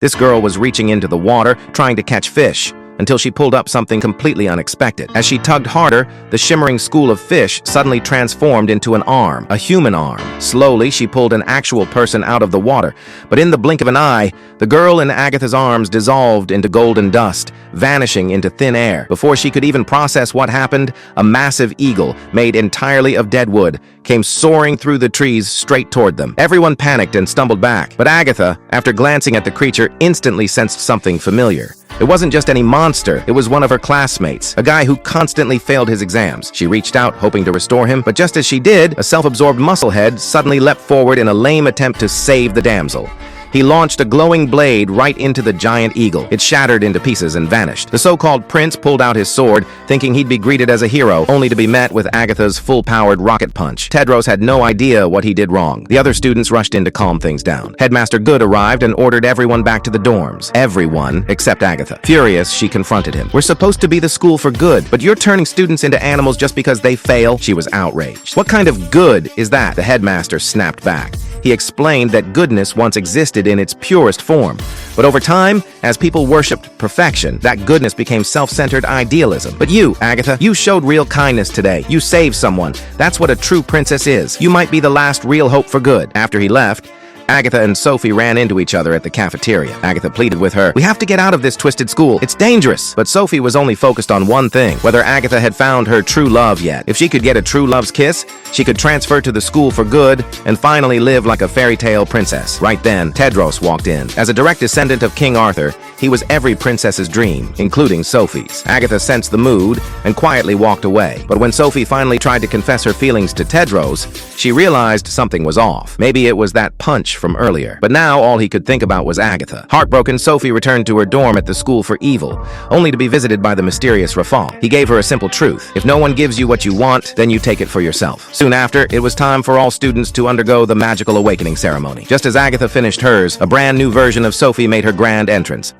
This girl was reaching into the water, trying to catch fish, until she pulled up something completely unexpected. As she tugged harder, the shimmering school of fish suddenly transformed into an arm, a human arm. Slowly, she pulled an actual person out of the water, but in the blink of an eye, the girl in Agatha's arms dissolved into golden dust, vanishing into thin air. Before she could even process what happened, a massive eagle, made entirely of dead wood, came soaring through the trees straight toward them. Everyone panicked and stumbled back, but Agatha, after glancing at the creature, instantly sensed something familiar. It wasn't just any monster, it was one of her classmates, a guy who constantly failed his exams. She reached out, hoping to restore him, but just as she did, a self-absorbed musclehead suddenly leapt forward in a lame attempt to save the damsel. He launched a glowing blade right into the giant eagle. It shattered into pieces and vanished. The so-called prince pulled out his sword, thinking he'd be greeted as a hero, only to be met with Agatha's full-powered rocket punch. Tedros had no idea what he did wrong. The other students rushed in to calm things down. Headmaster Good arrived and ordered everyone back to the dorms. Everyone except Agatha. Furious, she confronted him. "We're supposed to be the school for good, but you're turning students into animals just because they fail?" She was outraged. "What kind of good is that?" The headmaster snapped back. He explained that goodness once existed in its purest form. But over time, as people worshipped perfection, that goodness became self-centered idealism. But you, Agatha, you showed real kindness today. You saved someone. That's what a true princess is. You might be the last real hope for good. After he left, Agatha and Sophie ran into each other at the cafeteria. Agatha pleaded with her, "We have to get out of this twisted school. It's dangerous." But Sophie was only focused on one thing, whether Agatha had found her true love yet. If she could get a true love's kiss, she could transfer to the school for good and finally live like a fairy tale princess. Right then, Tedros walked in. As a direct descendant of King Arthur, he was every princess's dream, including Sophie's. Agatha sensed the mood and quietly walked away. But when Sophie finally tried to confess her feelings to Tedros, she realized something was off. Maybe it was that punch from earlier. But now all he could think about was Agatha. Heartbroken, Sophie returned to her dorm at the school for evil, only to be visited by the mysterious Rafal. He gave her a simple truth. If no one gives you what you want, then you take it for yourself. Soon after, it was time for all students to undergo the magical awakening ceremony. Just as Agatha finished hers, a brand new version of Sophie made her grand entrance.